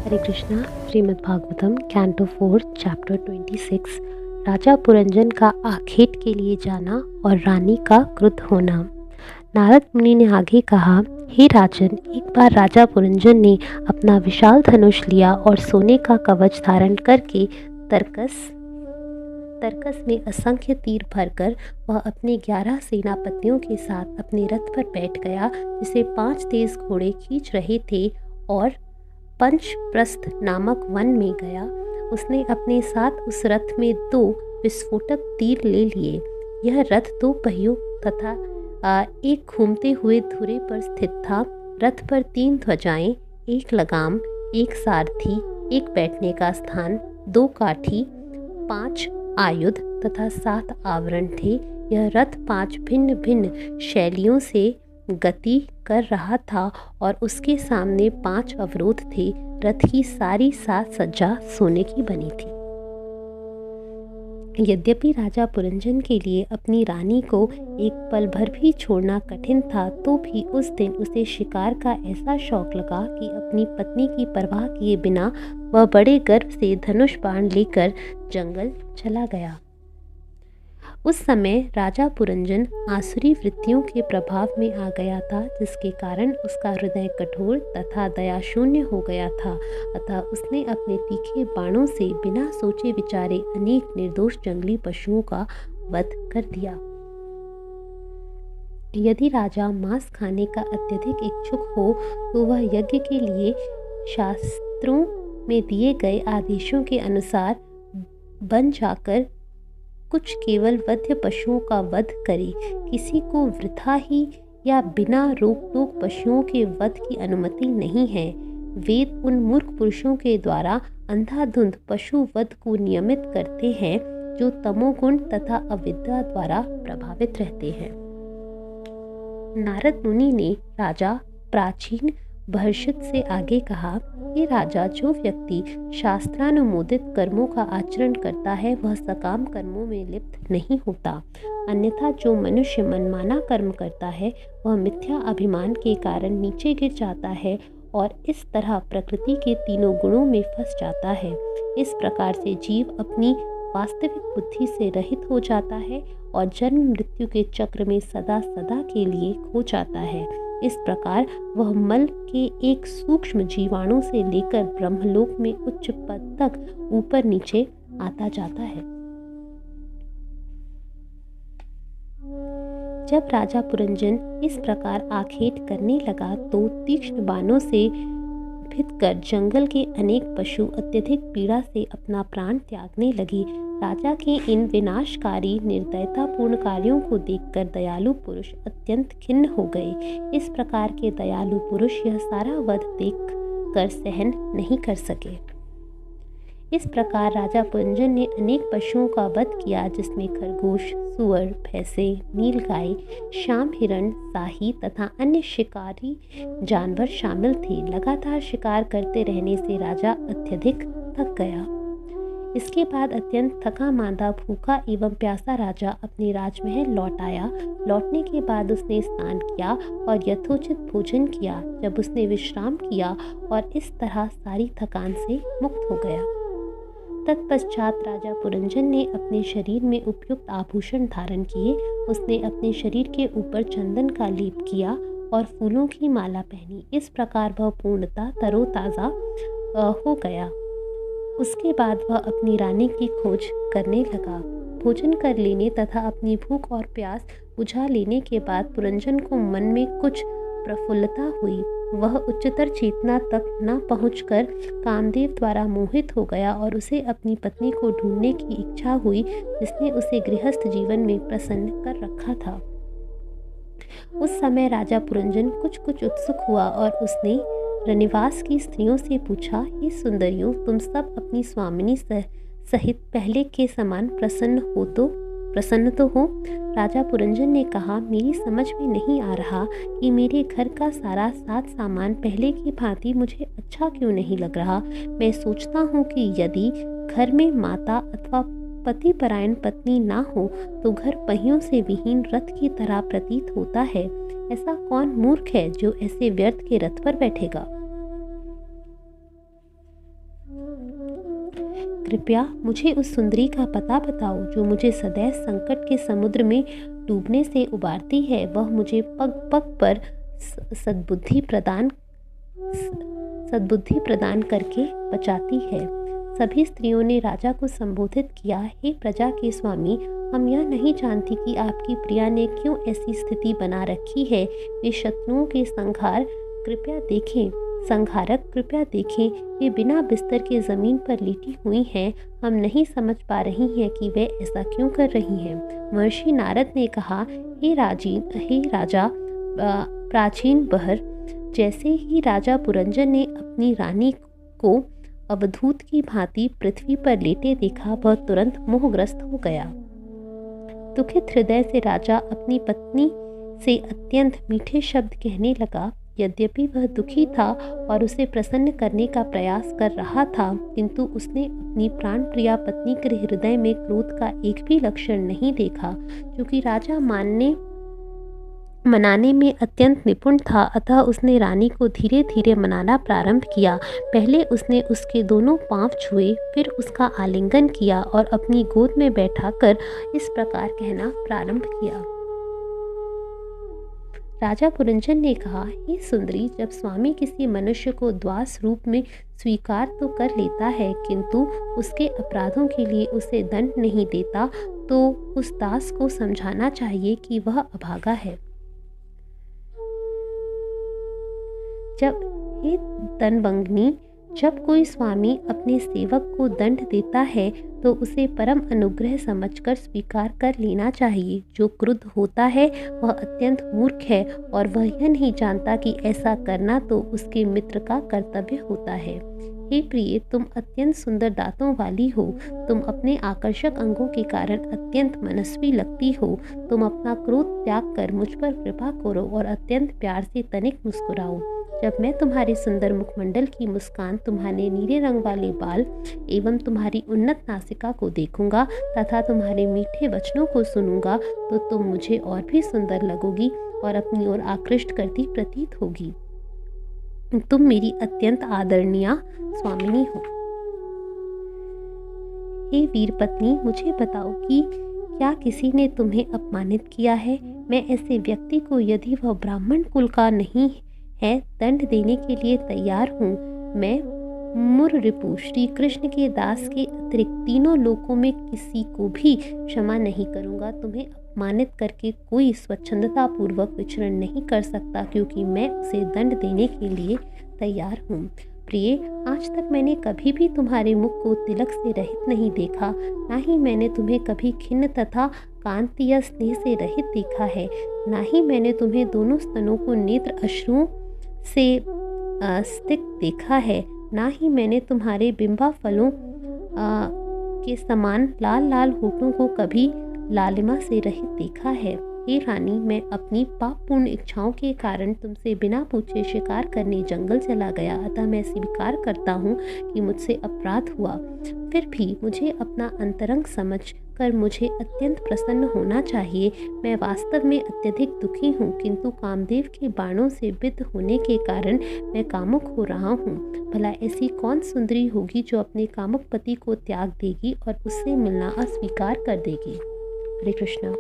हरे Krishna. Shrimad Bhagavatam canto 4 chapter 26 राजा पुरंजन का आखेट के लिए जाना और रानी का क्रुद्ध होना। नारद मुनि ने आगे कहा, हे राजन, एक बार राजा पुरंजन ने अपना विशाल धनुष लिया और सोने का कवच धारण करके तरकस में असंख्य तीर भरकर वह अपने 11 सेनापतियों के साथ अपने रथ पर बैठ गया, जिसे 5 तेज घोड़े खींच रहे थे, और पंचप्रस्थ नामक वन में गया। उसने अपने साथ उस रथ में 2 विस्फोटक तीर ले लिए। यह रथ 2 पहियों तथा एक घूमते हुए धुरे पर स्थित था। रथ पर 3 ध्वजाएं, 1 लगाम, 1 सारथी, 1 बैठने का स्थान, 2 काठी, 5 आयुध तथा 7 आवरण थे। यह रथ 5 भिन्न भिन्न शैलियों से गति कर रहा था और उसके सामने 5 अवरोध थे। रथ की सारी साज सज्जा सोने की बनी थी। यद्यपि राजा पुरंजन के लिए अपनी रानी को एक पल भर भी छोड़ना कठिन था, तो भी उस दिन उसे शिकार का ऐसा शौक लगा कि अपनी पत्नी की परवाह किए बिना वह बड़े गर्व से धनुष बाण लेकर जंगल चला गया। उस समय राजा पुरंजन आसुरी वृत्तियों के प्रभाव में आ गया था, जिसके कारण उसका हृदय कठोर तथा दयाशून्य हो गया था। अतः उसने अपने तीखे बाणों से बिना सोचे विचारे अनेक निर्दोष जंगली पशुओं का वध कर दिया। यदि राजा मांस खाने का अत्यधिक इच्छुक हो तो वह यज्ञ के लिए शास्त्रों में दिए गए आदेशों के अनुसार बन जाकर कुछ केवल वध्य पशुओं का वध करे। किसी को वृथा ही या बिना रोक टोक पशुओं के वध की अनुमति नहीं है। वेद उन मूर्ख पुरुषों के द्वारा अंधाधुंध पशु वध को नियमित करते हैं जो तमोगुण तथा अविद्या द्वारा प्रभावित रहते हैं। नारद मुनि ने राजा प्राचीन भर्षित से आगे कहा, हे राजा, जो व्यक्ति शास्त्रानुमोदित कर्मों का आचरण करता है वह सकाम कर्मों में लिप्त नहीं होता। अन्यथा जो मनुष्य मनमाना कर्म करता है वह मिथ्या अभिमान के कारण नीचे गिर जाता है और इस तरह प्रकृति के तीनों गुणों में फंस जाता है। इस प्रकार से जीव अपनी वास्तविक बुद्धि से रहित हो जाता है और जन्म मृत्यु के चक्र में सदा सदा के लिए खो जाता है। इस प्रकार वह मल के एक सूक्ष्म जीवाणु से लेकर ब्रह्मलोक में उच्च पद तक ऊपर नीचे आता जाता है। जब राजा पुरंजन इस प्रकार आखेट करने लगा तो तीक्ष्ण बाणों से भिदकर जंगल के अनेक पशु अत्यधिक पीड़ा से अपना प्राण त्यागने लगे। राजा के इन विनाशकारी निर्दयतापूर्ण कार्यों को देखकर दयालु पुरुष अत्यंत खिन्न हो गए। इस प्रकार के दयालु पुरुष यह सारा वध देख कर सहन नहीं कर सके। इस प्रकार राजा पुरंजन ने अनेक पशुओं का वध किया, जिसमें खरगोश, सुअर, भैंसे, नीलगाय, श्याम हिरण, शाही तथा अन्य शिकारी जानवर शामिल थे। लगातार शिकार करते रहने से राजा अत्यधिक थक गया। इसके बाद अत्यंत थका मांदा, भूखा एवं प्यासा राजा अपने राजमहल लौट आया। लौटने के बाद उसने स्नान किया और यथोचित भोजन किया। जब उसने विश्राम किया और इस तरह सारी थकान से मुक्त हो गया, तत्पश्चात राजा पुरंजन ने अपने शरीर में उपयुक्त आभूषण धारण किए। उसने अपने शरीर के ऊपर चंदन का लेप किया और फूलों की माला पहनी। इस प्रकार वह पूर्णतः तरोताज़ा हो गया। उसके बाद वह अपनी रानी की खोज करने लगा। भोजन कर लेने तथा अपनी भूख और प्यास बुझा लेने के बाद पुरंजन को मन में कुछ प्रफुल्लता हुई। वह उच्चतर चेतना तक न पहुंचकर कामदेव द्वारा मोहित हो गया और उसे अपनी पत्नी को ढूंढने की इच्छा हुई, जिसने उसे गृहस्थ जीवन में प्रसन्न कर रखा था। उस समय राजा पुरंजन कुछ उत्सुक हुआ और उसने रनिवास की स्त्रियों से पूछा, हे सुंदरियों, तुम सब अपनी स्वामिनी सहित पहले के समान प्रसन्न तो हो? राजा पुरंजन ने कहा, मेरी समझ में नहीं आ रहा कि मेरे घर का सारा साज सामान पहले की भांति मुझे अच्छा क्यों नहीं लग रहा। मैं सोचता हूँ कि यदि घर में माता अथवा पति परायण पत्नी ना हो तो घर पहियों से विहीन रथ की तरह प्रतीत होता है। ऐसा कौन मूर्ख है जो ऐसे व्यर्थ के रथ पर बैठेगा। कृपया मुझे उस सुंदरी का पता बताओ जो मुझे सदैव संकट के समुद्र में डूबने से उबारती है। वह मुझे पग पग पर सद्बुद्धि प्रदान करके बचाती है। सभी स्त्रियों ने राजा को संबोधित किया, हे प्रजा के स्वामी, हम यह नहीं जानती कि आपकी प्रिया ने क्यों ऐसी स्थिति बना रखी है। वे शत्रुओं के संघारक कृपया देखें, वे बिना बिस्तर के जमीन पर लेटी हुई हैं। हम नहीं समझ पा रही हैं कि वे ऐसा क्यों कर रही हैं। महर्षि नारद ने कहा, हे राजा प्राचीन बहर, जैसे ही राजा पुरंजन ने अपनी रानी को अवधूत की भांति पृथ्वी पर लेटे देखा, वह तुरंत मोहग्रस्त हो गया। दुखित हृदय से राजा अपनी पत्नी से अत्यंत मीठे शब्द कहने लगा। यद्यपि वह दुखी था और उसे प्रसन्न करने का प्रयास कर रहा था, किंतु उसने अपनी प्राण प्रिया पत्नी के हृदय में क्रोध का एक भी लक्षण नहीं देखा। क्योंकि राजा मनाने में अत्यंत निपुण था, अतः उसने रानी को धीरे धीरे मनाना प्रारंभ किया। पहले उसने उसके दोनों पांव छुए, फिर उसका आलिंगन किया और अपनी गोद में बैठाकर इस प्रकार कहना प्रारंभ किया। राजा पुरंजन ने कहा, हे सुंदरी, जब स्वामी किसी मनुष्य को दास रूप में स्वीकार तो कर लेता है, किंतु उसके अपराधों के लिए उसे दंड नहीं देता, तो उस दास को समझाना चाहिए कि वह अभागा है। हे दंडभंगिनी, जब कोई स्वामी अपने सेवक को दंड देता है तो उसे परम अनुग्रह समझकर स्वीकार कर लेना चाहिए। जो क्रुद्ध होता है वह अत्यंत मूर्ख है और वह यह नहीं जानता कि ऐसा करना तो उसके मित्र का कर्तव्य होता है। हे प्रिय, तुम अत्यंत सुंदर दांतों वाली हो। तुम अपने आकर्षक अंगों के कारण अत्यंत मनस्वी लगती हो। तुम अपना क्रोध त्याग कर मुझ पर कृपा करो और अत्यंत प्यार से तनिक मुस्कुराओ। जब मैं तुम्हारे सुंदर मुखमंडल की मुस्कान, तुम्हारे नीले रंग वाले बाल एवं तुम्हारी उन्नत नासिका को देखूंगा तथा तुम्हारे मीठे वचनों को सुनूंगा, तो तुम मुझे और भी सुंदर लगोगी और अपनी ओर आकृष्ट करती प्रतीत होगी। तुम मेरी अत्यंत आदरणीय स्वामिनी हो। हे वीर पत्नी, मुझे बताओ कि क्या किसी ने तुम्हें अपमानित किया है? मैं ऐसे व्यक्ति को, यदि वह ब्राह्मण कुल का नहीं है, दंड देने के लिए तैयार हूँ। मैं मुररिपु श्री कृष्ण के दास के अतिरिक्त तीनों लोकों में किसी को भी क्षमा नहीं करूँगा। तुम्हें अपमानित करके कोई स्वच्छंदता पूर्वक विचरण नहीं कर सकता, क्योंकि मैं उसे दंड देने के लिए तैयार हूँ। प्रिय, आज तक मैंने कभी भी तुम्हारे मुख को तिलक से रहित नहीं देखा, ना ही मैंने तुम्हें कभी खिन्न तथा कांति या स्नेह से रहित देखा है। ना ही मैंने तुम्हें दोनों स्तनों को नेत्र अश्रुओं से स्तिग्ध देखा है। ना ही मैंने तुम्हारे बिंबा फलों के समान लाल लाल होठों को कभी लालिमा से रहित देखा है। हे रानी, मैं अपनी पापपूर्ण इच्छाओं के कारण तुमसे बिना पूछे शिकार करने जंगल चला गया, अतः मैं स्वीकार करता हूँ कि मुझसे अपराध हुआ। फिर भी मुझे अपना अंतरंग समझ कर मुझे अत्यंत प्रसन्न होना चाहिए। मैं वास्तव में अत्यधिक दुखी हूँ, किंतु कामदेव के बाणों से विद्ध होने के कारण मैं कामुक हो रहा हूँ। भला ऐसी कौन सुंदरी होगी जो अपने कामुक पति को त्याग देगी और उससे मिलना अस्वीकार कर देगी? हरे कृष्णा।